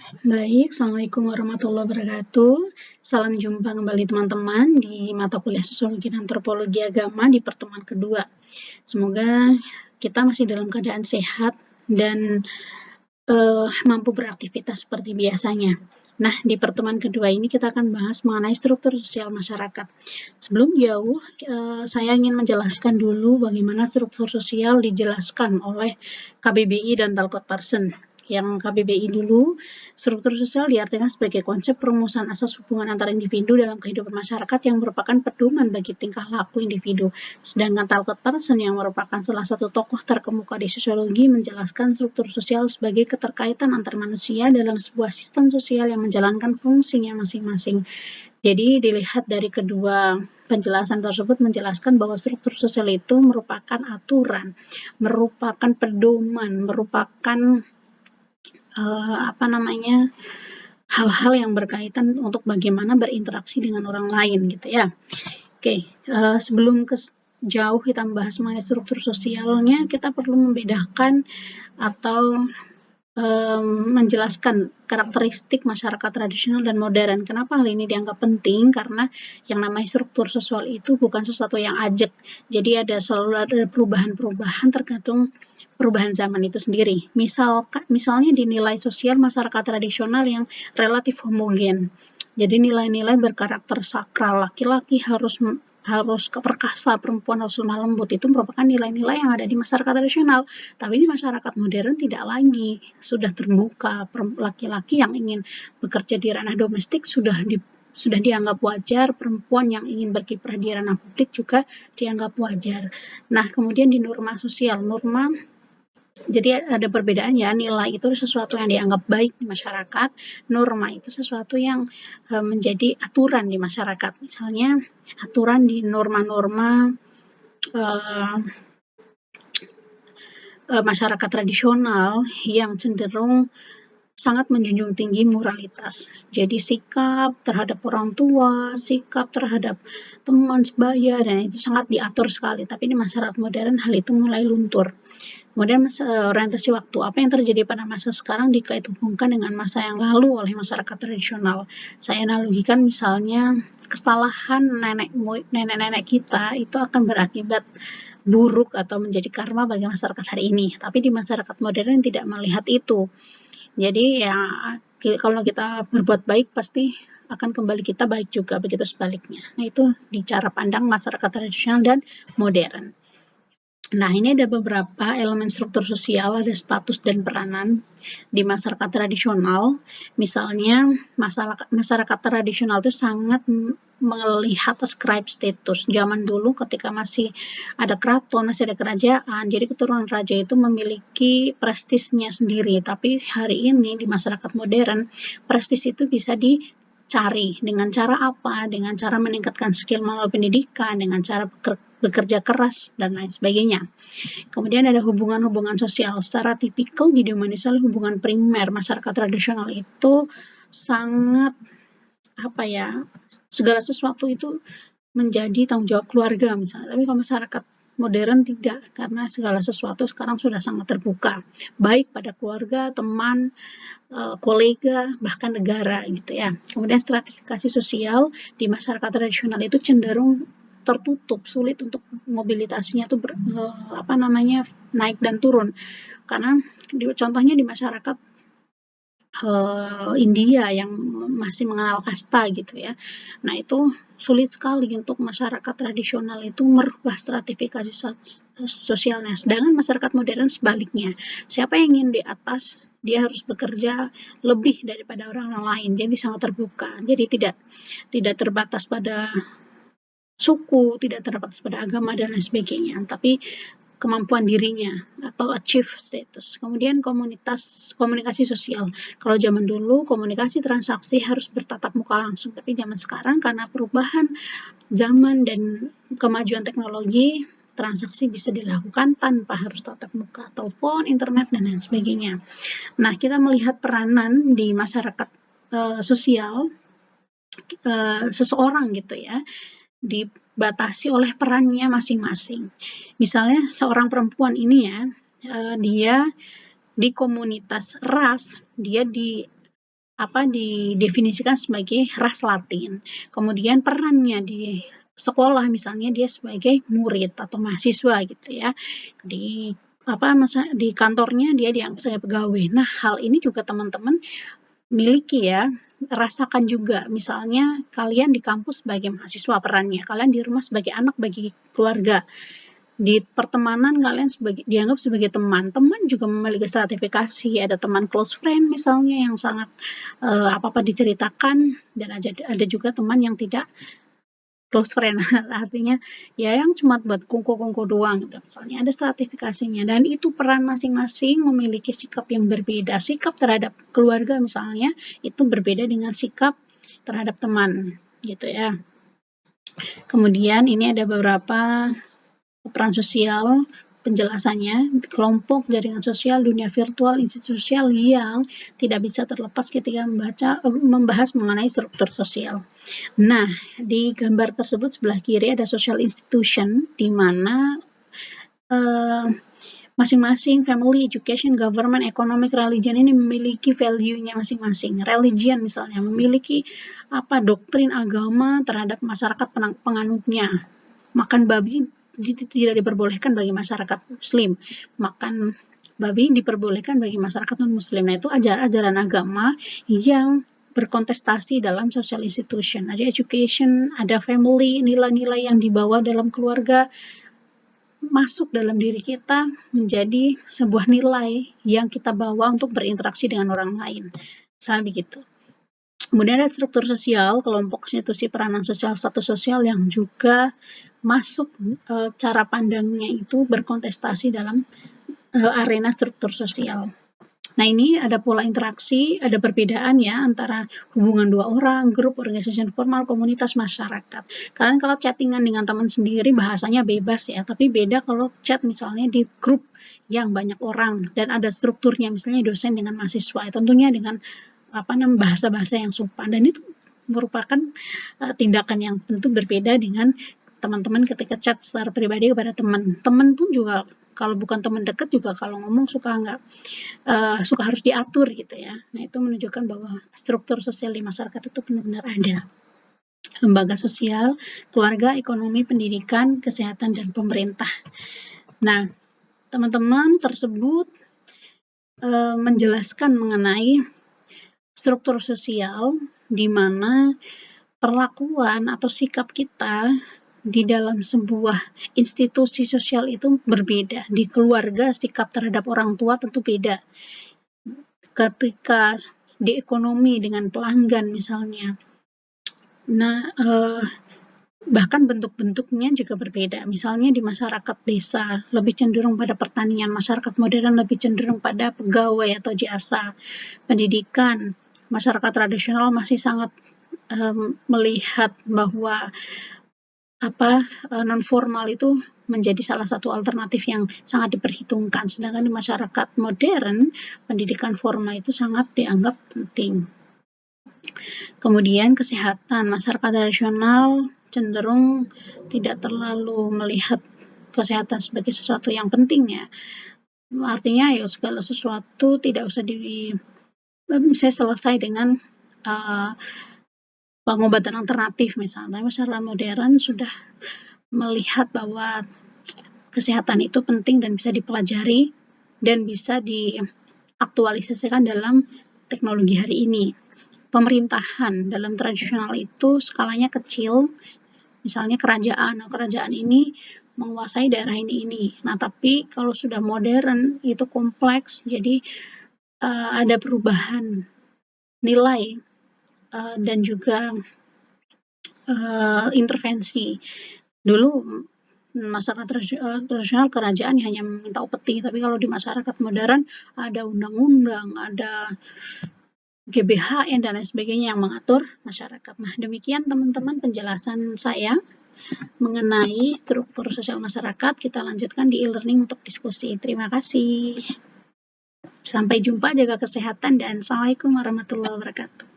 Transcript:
Baik, Assalamualaikum warahmatullahi wabarakatuh. Salam jumpa kembali teman-teman di mata kuliah Sosiologi dan Antropologi Agama di pertemuan kedua. Semoga kita masih dalam keadaan sehat dan mampu beraktivitas seperti biasanya. Nah, di pertemuan kedua ini kita akan bahas mengenai struktur sosial masyarakat. Sebelum jauh, saya ingin menjelaskan dulu bagaimana struktur sosial dijelaskan oleh KBBI dan Talcott Parsons. Yang KBBI dulu, struktur sosial diartikan sebagai konsep perumusan asas hubungan antar individu dalam kehidupan masyarakat yang merupakan pedoman bagi tingkah laku individu. Sedangkan Talcott Parsons yang merupakan salah satu tokoh terkemuka di sosiologi menjelaskan struktur sosial sebagai keterkaitan antar manusia dalam sebuah sistem sosial yang menjalankan fungsinya masing-masing. Jadi dilihat dari kedua penjelasan tersebut menjelaskan bahwa struktur sosial itu merupakan aturan, merupakan pedoman, merupakan hal-hal yang berkaitan untuk bagaimana berinteraksi dengan orang lain gitu ya. Oke, sebelum jauh kita membahas mengenai struktur sosialnya, kita perlu membedakan atau menjelaskan karakteristik masyarakat tradisional dan modern. Kenapa hal ini dianggap penting? Karena yang namanya struktur sosial itu bukan sesuatu yang ajak. Jadi selalu ada perubahan-perubahan tergantung perubahan zaman itu sendiri. Misalnya di nilai sosial masyarakat tradisional yang relatif homogen. Jadi nilai-nilai berkarakter sakral, laki-laki harus perkasa, perempuan harus lemah lembut, itu merupakan nilai-nilai yang ada di masyarakat tradisional. Tapi di masyarakat modern tidak lagi, sudah terbuka. Laki-laki yang ingin bekerja di ranah domestik sudah dianggap wajar, perempuan yang ingin berkiprah di ranah publik juga dianggap wajar. Nah, kemudian di norma sosial, jadi ada perbedaan ya, nilai itu sesuatu yang dianggap baik di masyarakat, norma itu sesuatu yang menjadi aturan di masyarakat. Misalnya aturan di norma-norma masyarakat tradisional yang cenderung sangat menjunjung tinggi moralitas. Jadi sikap terhadap orang tua, sikap terhadap teman sebaya, dan itu sangat diatur sekali. Tapi di masyarakat modern hal itu mulai luntur. Kemudian orientasi waktu, apa yang terjadi pada masa sekarang dikait-hubungkan dengan masa yang lalu oleh masyarakat tradisional. Saya analogikan misalnya kesalahan nenek-nenek kita itu akan berakibat buruk atau menjadi karma bagi masyarakat hari ini. Tapi di masyarakat modern tidak melihat itu. Jadi ya kalau kita berbuat baik pasti akan kembali kita baik juga, begitu sebaliknya. Nah, itu di cara pandang masyarakat tradisional dan modern. Nah, ini ada beberapa elemen struktur sosial, ada status dan peranan di masyarakat tradisional. Misalnya, masyarakat tradisional itu sangat melihat ascribe status. Zaman dulu ketika masih ada keraton, masih ada kerajaan, jadi keturunan raja itu memiliki prestisnya sendiri. Tapi hari ini di masyarakat modern, prestis itu bisa dicari dengan cara apa? Dengan cara meningkatkan skill melalui pendidikan, dengan cara bekerja keras, dan lain sebagainya. Kemudian ada hubungan-hubungan sosial. Secara tipikal di Indonesia, hubungan primer masyarakat tradisional itu sangat segala sesuatu itu menjadi tanggung jawab keluarga misalnya. Tapi kalau masyarakat modern tidak, karena segala sesuatu sekarang sudah sangat terbuka, baik pada keluarga, teman, kolega, bahkan negara gitu ya. Kemudian stratifikasi sosial di masyarakat tradisional itu cenderung tertutup, sulit untuk mobilitasnya tuh naik dan turun. Karena contohnya di masyarakat India yang masih mengenal kasta gitu ya. Nah, itu sulit sekali untuk masyarakat tradisional itu merubah stratifikasi sosialnya. Sedangkan masyarakat modern sebaliknya. Siapa yang ingin di atas, dia harus bekerja lebih daripada orang lain. Jadi sangat terbuka. Jadi tidak terbatas pada suku, tidak terbatas pada agama dan lain sebagainya, tapi kemampuan dirinya atau achieve status. Kemudian komunikasi sosial. Kalau zaman dulu komunikasi transaksi harus bertatap muka langsung, tapi zaman sekarang karena perubahan zaman dan kemajuan teknologi, transaksi bisa dilakukan tanpa harus tatap muka, telepon, internet, dan lain sebagainya. Nah, kita melihat peranan di masyarakat sosial seseorang gitu ya, dibatasi oleh perannya masing-masing. Misalnya seorang perempuan ini ya, dia di komunitas ras, dia didefinisikan sebagai ras Latin. Kemudian perannya di sekolah misalnya dia sebagai murid atau mahasiswa gitu ya. Di kantornya dia dianggap sebagai pegawai. Nah, hal ini juga teman-teman miliki ya, rasakan juga. Misalnya kalian di kampus sebagai mahasiswa perannya, kalian di rumah sebagai anak bagi keluarga. Di pertemanan kalian dianggap sebagai teman. Teman juga memiliki stratifikasi, ada teman close friend misalnya yang sangat apa-apa diceritakan, dan ada juga teman yang tidak close friend, artinya ya yang cuma buat kungko-kungko doang gitu. Misalnya ada stratifikasinya, dan itu peran masing-masing memiliki sikap yang berbeda. Sikap terhadap keluarga misalnya itu berbeda dengan sikap terhadap teman gitu ya. Kemudian ini ada beberapa peran sosial, penjelasannya, kelompok, jaringan sosial, dunia virtual, institusi sosial yang tidak bisa terlepas ketika membahas mengenai struktur sosial. Nah, di gambar tersebut sebelah kiri ada social institution, di mana masing-masing family, education, government, economic, religion ini memiliki value-nya masing-masing. Religion misalnya memiliki doktrin agama terhadap masyarakat penganutnya. Makan babi tidak diperbolehkan bagi masyarakat muslim, makan babi diperbolehkan bagi masyarakat non-muslim. Nah, itu ajaran agama yang berkontestasi dalam social institution. Ada education, ada family, nilai-nilai yang dibawa dalam keluarga masuk dalam diri kita menjadi sebuah nilai yang kita bawa untuk berinteraksi dengan orang lain. Misalnya begitu. Kemudian ada struktur sosial, kelompok, institusi, peranan sosial, status sosial yang juga masuk cara pandangnya itu berkontestasi dalam arena struktur sosial. Nah, ini ada pola interaksi, ada perbedaan ya antara hubungan dua orang, grup, organisasi formal, komunitas, masyarakat. Kalian kalau chattingan dengan teman sendiri bahasanya bebas ya, tapi beda kalau chat misalnya di grup yang banyak orang dan ada strukturnya, misalnya dosen dengan mahasiswa, tentunya dengan bahasa-bahasa yang sopan, dan itu merupakan tindakan yang tentu berbeda dengan teman-teman ketika chat secara pribadi kepada teman. Teman pun juga kalau bukan teman dekat juga kalau ngomong suka harus diatur gitu ya. Nah, itu menunjukkan bahwa struktur sosial di masyarakat itu benar-benar ada. Lembaga sosial, keluarga, ekonomi, pendidikan, kesehatan, dan pemerintah. Nah, teman-teman tersebut menjelaskan mengenai struktur sosial di mana perlakuan atau sikap kita di dalam sebuah institusi sosial itu berbeda. Di keluarga, sikap terhadap orang tua tentu beda. Ketika di ekonomi dengan pelanggan misalnya. Nah, bahkan bentuk-bentuknya juga berbeda. Misalnya di masyarakat desa lebih cenderung pada pertanian, masyarakat modern lebih cenderung pada pegawai atau jasa. Pendidikan, masyarakat tradisional masih sangat melihat bahwa non formal itu menjadi salah satu alternatif yang sangat diperhitungkan, sedangkan di masyarakat modern pendidikan formal itu sangat dianggap penting. Kemudian kesehatan, masyarakat tradisional cenderung tidak terlalu melihat kesehatan sebagai sesuatu yang penting ya, artinya ya segala sesuatu tidak usah bisa selesai dengan pengobatan alternatif misalnya. Masyarakat modern sudah melihat bahwa kesehatan itu penting dan bisa dipelajari dan bisa diaktualisasikan dalam teknologi hari ini. Pemerintahan dalam tradisional itu skalanya kecil, misalnya kerajaan ini menguasai daerah ini. Nah, tapi kalau sudah modern itu kompleks, jadi ada perubahan nilai dan juga intervensi. Dulu masyarakat tradisional kerajaan hanya meminta upeti, tapi kalau di masyarakat modern ada undang-undang, ada GBHN dan lain sebagainya yang mengatur masyarakat. Nah, demikian teman-teman penjelasan saya mengenai struktur sosial masyarakat. Kita lanjutkan di e-learning untuk diskusi. Terima kasih. Sampai jumpa, jaga kesehatan, dan Assalamualaikum warahmatullahi wabarakatuh.